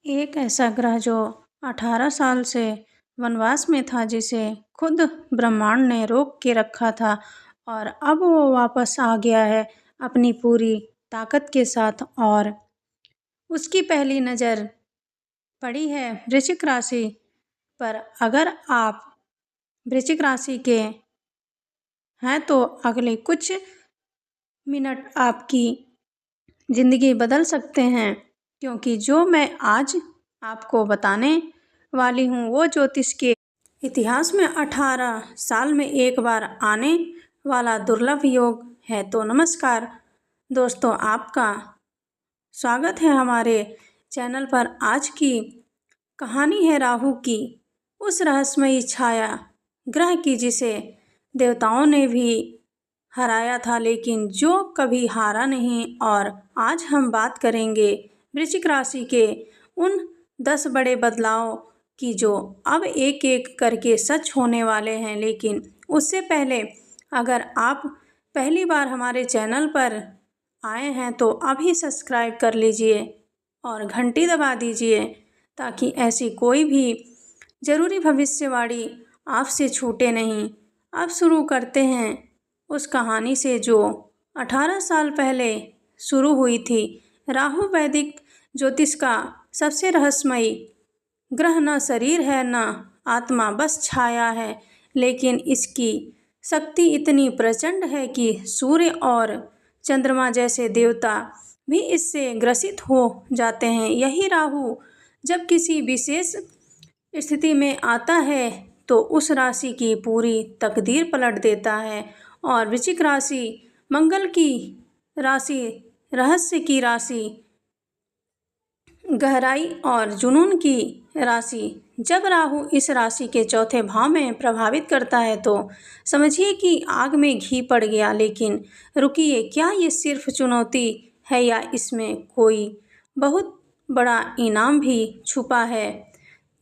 एक ऐसा ग्रह जो 18 साल से वनवास में था, जिसे खुद ब्रह्मांड ने रोक के रखा था और अब वो वापस आ गया है अपनी पूरी ताकत के साथ। और उसकी पहली नज़र पड़ी है वृश्चिक राशि पर। अगर आप वृश्चिक राशि के हैं तो अगले कुछ मिनट आपकी ज़िंदगी बदल सकते हैं, क्योंकि जो मैं आज आपको बताने वाली हूँ वो ज्योतिष के इतिहास में 18 साल में एक बार आने वाला दुर्लभ योग है। तो नमस्कार दोस्तों, आपका स्वागत है हमारे चैनल पर। आज की कहानी है राहु की, उस रहस्यमयी छाया ग्रह की जिसे देवताओं ने भी हराया था, लेकिन जो कभी हारा नहीं। और आज हम बात करेंगे वृश्चिक राशि के उन 10 बड़े बदलावों की जो अब एक एक करके सच होने वाले हैं। लेकिन उससे पहले, अगर आप पहली बार हमारे चैनल पर आए हैं तो अभी सब्सक्राइब कर लीजिए और घंटी दबा दीजिए, ताकि ऐसी कोई भी ज़रूरी भविष्यवाणी आपसे छूटे नहीं। अब शुरू करते हैं उस कहानी से जो 18 साल पहले शुरू हुई थी। राहु वैदिक ज्योतिष का सबसे रहस्यमयी ग्रह न शरीर है न आत्मा, बस छाया है। लेकिन इसकी शक्ति इतनी प्रचंड है कि सूर्य और चंद्रमा जैसे देवता भी इससे ग्रसित हो जाते हैं। यही राहु जब किसी विशेष स्थिति में आता है तो उस राशि की पूरी तकदीर पलट देता है। और वृश्चिक राशि मंगल की राशि, रहस्य की राशि, गहराई और जुनून की राशि। जब राहु इस राशि के चौथे भाव में प्रभावित करता है तो समझिए कि आग में घी पड़ गया। लेकिन रुकिए, क्या ये सिर्फ चुनौती है या इसमें कोई बहुत बड़ा इनाम भी छुपा है?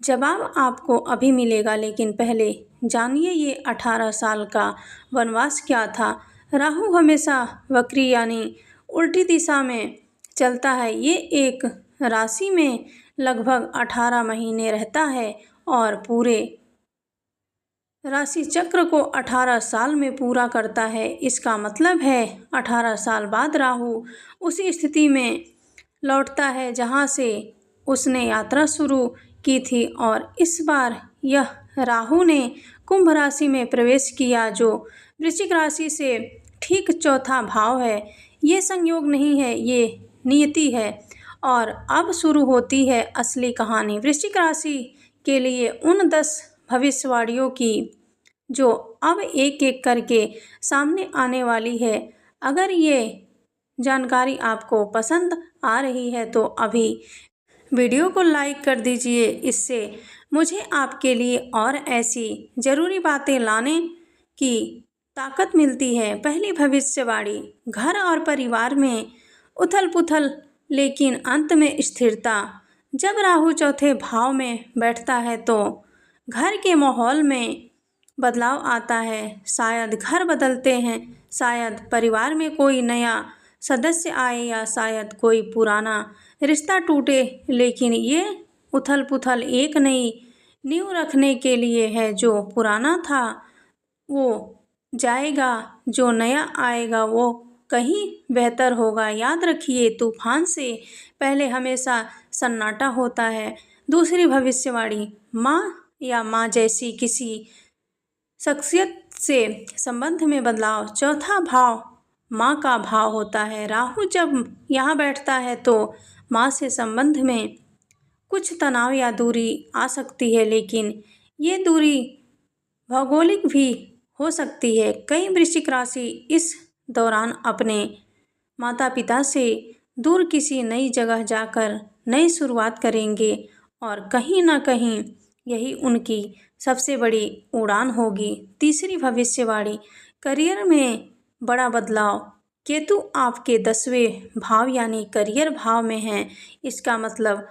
जवाब आपको अभी मिलेगा, लेकिन पहले जानिए ये 18 साल का वनवास क्या था। राहु हमेशा वक्री यानी उल्टी दिशा में चलता है। ये एक राशि में लगभग 18 महीने रहता है और पूरे राशि चक्र को 18 साल में पूरा करता है। इसका मतलब है 18 साल बाद राहु उसी स्थिति में लौटता है जहां से उसने यात्रा शुरू की थी। और इस बार यह राहु ने कुंभ राशि में प्रवेश किया, जो वृश्चिक राशि से ठीक चौथा भाव है। ये संयोग नहीं है, ये नियति है। और अब शुरू होती है असली कहानी वृश्चिक राशि के लिए उन 10 भविष्यवाणियों की जो अब एक एक करके सामने आने वाली है। अगर ये जानकारी आपको पसंद आ रही है तो अभी वीडियो को लाइक कर दीजिए। इससे मुझे आपके लिए और ऐसी ज़रूरी बातें लाने की ताकत मिलती है। पहली भविष्यवाणी, घर और परिवार में उथल पुथल लेकिन अंत में स्थिरता। जब राहु चौथे भाव में बैठता है तो घर के माहौल में बदलाव आता है। शायद घर बदलते हैं, शायद परिवार में कोई नया सदस्य आए या शायद कोई पुराना रिश्ता टूटे। लेकिन ये उथल पुथल एक नई नींव रखने के लिए है। जो पुराना था वो जाएगा, जो नया आएगा वो कहीं बेहतर होगा। याद रखिए, तूफान से पहले हमेशा सन्नाटा होता है। दूसरी भविष्यवाणी, माँ या माँ जैसी किसी शख्सियत से संबंध में बदलाव। चौथा भाव माँ का भाव होता है। राहु जब यहाँ बैठता है तो माँ से संबंध में कुछ तनाव या दूरी आ सकती है, लेकिन ये दूरी भौगोलिक भी हो सकती है। कई वृश्चिक राशि इस दौरान अपने माता पिता से दूर किसी नई जगह जाकर नई शुरुआत करेंगे और कहीं ना कहीं यही उनकी सबसे बड़ी उड़ान होगी। तीसरी भविष्यवाणी, करियर में बड़ा बदलाव। केतु आपके 10वें भाव यानी करियर भाव में है। इसका मतलब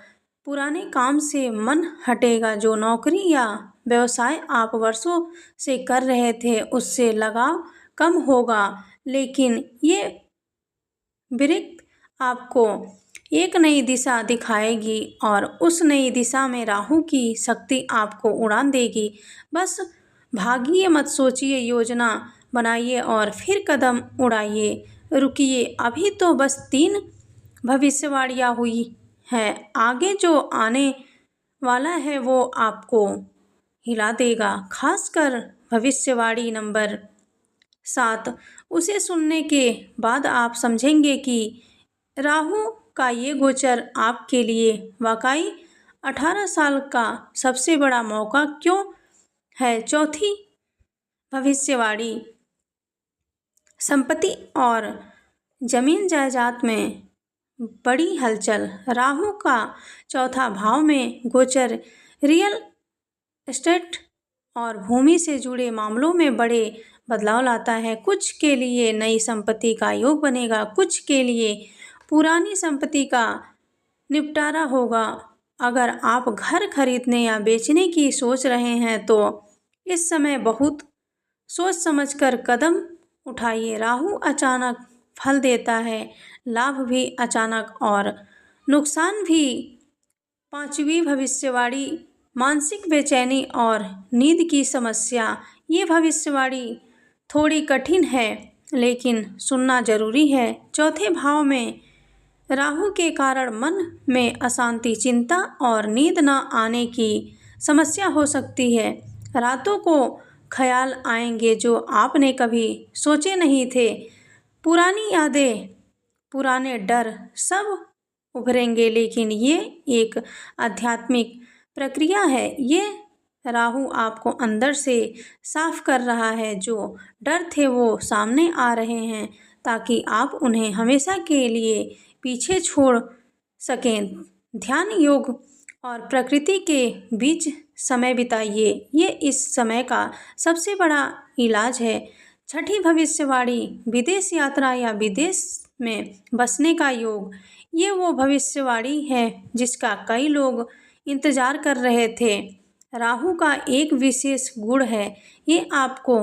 पुराने काम से मन हटेगा। जो नौकरी या व्यवसाय आप वर्षों से कर रहे थे उससे लगाव कम होगा। लेकिन ये वृक्क आपको एक नई दिशा दिखाएगी और उस नई दिशा में राहु की शक्ति आपको उड़ान देगी। बस भागिए मत, सोचिए, योजना बनाइए और फिर कदम उड़ाइए। रुकिए, अभी तो बस 3 भविष्यवाणियाँ हुई हैं, आगे जो आने वाला है वो आपको हिला देगा। खासकर भविष्यवाणी नंबर 7, उसे सुनने के बाद आप समझेंगे कि राहु का ये गोचर आपके लिए वाकई 18 साल का सबसे बड़ा मौका क्यों है। चौथी भविष्यवाणी, संपत्ति और जमीन जायदाद में बड़ी हलचल। राहु का चौथा भाव में गोचर रियल एस्टेट और भूमि से जुड़े मामलों में बड़े बदलाव लाता है। कुछ के लिए नई संपत्ति का योग बनेगा, कुछ के लिए पुरानी संपत्ति का निपटारा होगा। अगर आप घर खरीदने या बेचने की सोच रहे हैं तो इस समय बहुत सोच समझकर कदम उठाइए। राहु अचानक फल देता है, लाभ भी अचानक और नुकसान भी। पांचवी भविष्यवाणी, मानसिक बेचैनी और नींद की समस्या। ये भविष्यवाणी थोड़ी कठिन है लेकिन सुनना जरूरी है। चौथे भाव में राहु के कारण मन में अशांति, चिंता और नींद न आने की समस्या हो सकती है। रातों को ख्याल आएंगे जो आपने कभी सोचे नहीं थे। पुरानी यादें, पुराने डर सब उभरेंगे, लेकिन ये एक आध्यात्मिक प्रक्रिया है। ये राहु आपको अंदर से साफ कर रहा है। जो डर थे वो सामने आ रहे हैं ताकि आप उन्हें हमेशा के लिए पीछे छोड़ सकें। ध्यान, योग और प्रकृति के बीच समय बिताइए, ये इस समय का सबसे बड़ा इलाज है। छठी भविष्यवाणी, विदेश यात्रा या विदेश में बसने का योग। ये वो भविष्यवाणी है जिसका कई लोग इंतजार कर रहे थे। राहु का एक विशेष गुण है, ये आपको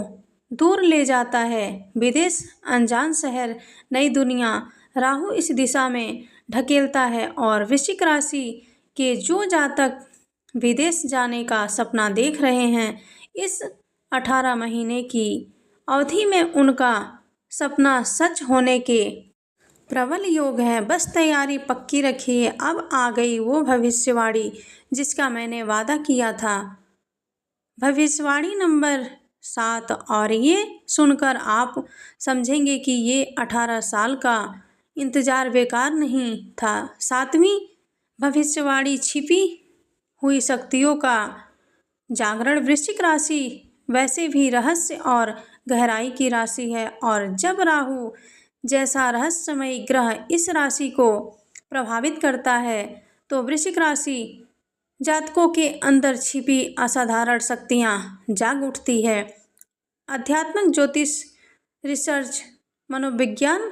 दूर ले जाता है। विदेश, अनजान शहर, नई दुनिया। राहु इस दिशा में ढकेलता है और वृश्चिक राशि के जो जातक विदेश जाने का सपना देख रहे हैं, इस 18 महीने की अवधि में उनका सपना सच होने के प्रबल योग है। बस तैयारी पक्की रखिए, अब आ गई वो भविष्यवाणी जिसका मैंने वादा किया था। भविष्यवाणी नंबर 7, और ये सुनकर आप समझेंगे कि ये 18 साल का इंतजार बेकार नहीं था। 7वीं भविष्यवाणी, छिपी हुई शक्तियों का जागरण। वृश्चिक राशि वैसे भी रहस्य और गहराई की राशि है और जब राहु जैसा रहस्यमयी ग्रह इस राशि को प्रभावित करता है तो वृश्चिक राशि जातकों के अंदर छिपी असाधारण शक्तियाँ जाग उठती है। आध्यात्मिक, ज्योतिष, रिसर्च, मनोविज्ञान,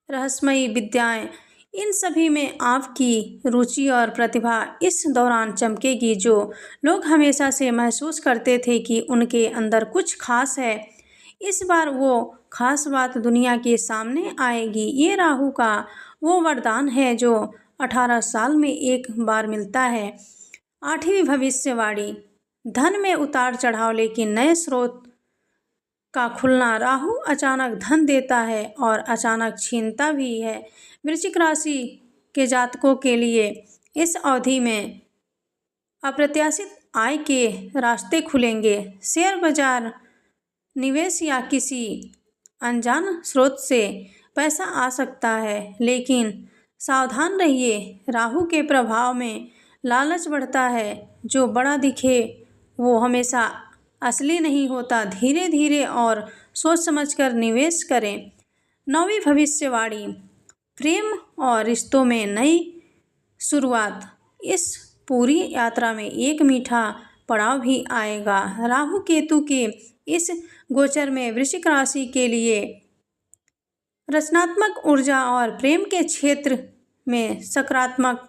रहस्यमयी विद्याएं, इन सभी में आपकी रुचि और प्रतिभा इस दौरान चमकेगी। जो लोग हमेशा से महसूस करते थे कि उनके अंदर कुछ खास है, इस बार वो खास बात दुनिया के सामने आएगी। ये राहु का वो वरदान है जो 18 साल में एक बार मिलता है। 8वीं भविष्यवाणी, धन में उतार चढ़ाव लेकिन नए स्रोत का खुलना। राहु अचानक धन देता है और अचानक छीनता भी है। वृश्चिक राशि के जातकों के लिए इस अवधि में अप्रत्याशित आय के रास्ते खुलेंगे। शेयर बाजार, निवेश या किसी अनजान स्रोत से पैसा आ सकता है, लेकिन सावधान रहिए। राहु के प्रभाव में लालच बढ़ता है। जो बड़ा दिखे वो हमेशा असली नहीं होता। धीरे धीरे और सोच समझकर निवेश करें। 9वीं भविष्यवाणी, प्रेम और रिश्तों में नई शुरुआत। इस पूरी यात्रा में एक मीठा पड़ाव भी आएगा। राहु केतु के इस गोचर में वृश्चिक राशि के लिए रचनात्मक ऊर्जा और प्रेम के क्षेत्र में सकारात्मक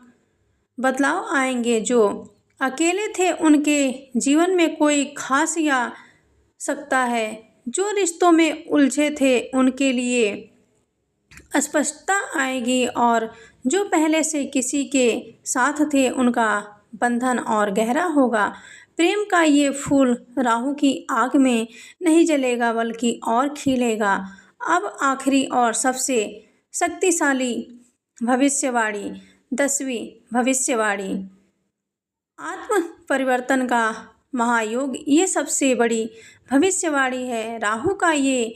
बदलाव आएंगे। जो अकेले थे उनके जीवन में कोई खास आ सकता है। जो रिश्तों में उलझे थे उनके लिए स्पष्टता आएगी और जो पहले से किसी के साथ थे उनका बंधन और गहरा होगा। प्रेम का ये फूल राहु की आग में नहीं जलेगा बल्कि और खिलेगा। अब आखिरी और सबसे शक्तिशाली भविष्यवाणी, 10वीं भविष्यवाणी, आत्म परिवर्तन का महायोग। ये सबसे बड़ी भविष्यवाणी है। राहु का ये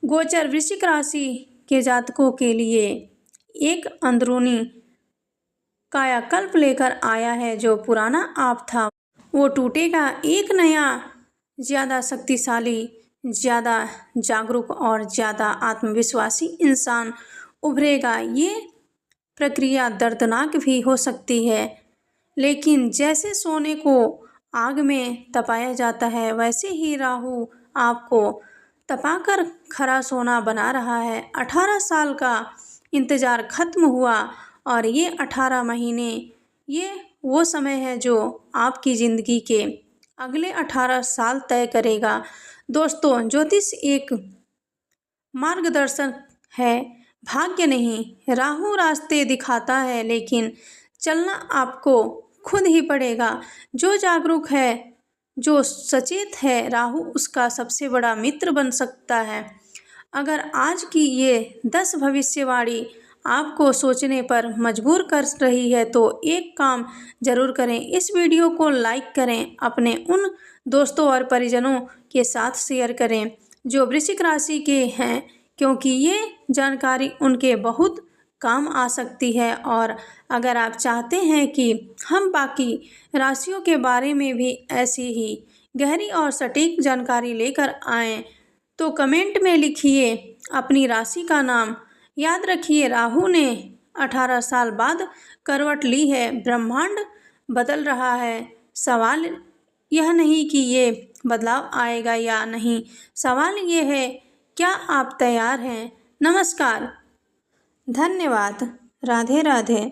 गोचर वृश्चिक राशि के जातकों के लिए एक अंदरूनी कायाकल्प लेकर आया है। जो पुराना आप था वो टूटेगा, एक नया, ज़्यादा शक्तिशाली, ज़्यादा जागरूक और ज़्यादा आत्मविश्वासी इंसान उभरेगा। ये प्रक्रिया दर्दनाक भी हो सकती है, लेकिन जैसे सोने को आग में तपाया जाता है वैसे ही राहु आपको तपाकर खरा सोना बना रहा है। 18 साल का इंतज़ार खत्म हुआ और ये 18 महीने ये वो समय है जो आपकी ज़िंदगी के अगले 18 साल तय करेगा। दोस्तों, ज्योतिष एक मार्गदर्शन है, भाग्य नहीं। राहु रास्ते दिखाता है लेकिन चलना आपको खुद ही पड़ेगा। जो जागरूक है, जो सचेत है, राहु उसका सबसे बड़ा मित्र बन सकता है। अगर आज की ये 10 भविष्यवाणी आपको सोचने पर मजबूर कर रही है तो एक काम ज़रूर करें, इस वीडियो को लाइक करें, अपने उन दोस्तों और परिजनों के साथ शेयर करें जो वृश्चिक राशि के हैं, क्योंकि ये जानकारी उनके बहुत काम आ सकती है। और अगर आप चाहते हैं कि हम बाकी राशियों के बारे में भी ऐसी ही गहरी और सटीक जानकारी लेकर आएँ तो कमेंट में लिखिए अपनी राशि का नाम। याद रखिए, राहु ने 18 साल बाद करवट ली है, ब्रह्मांड बदल रहा है। सवाल यह नहीं कि ये बदलाव आएगा या नहीं, सवाल ये है क्या आप तैयार हैं। नमस्कार, धन्यवाद, राधे राधे।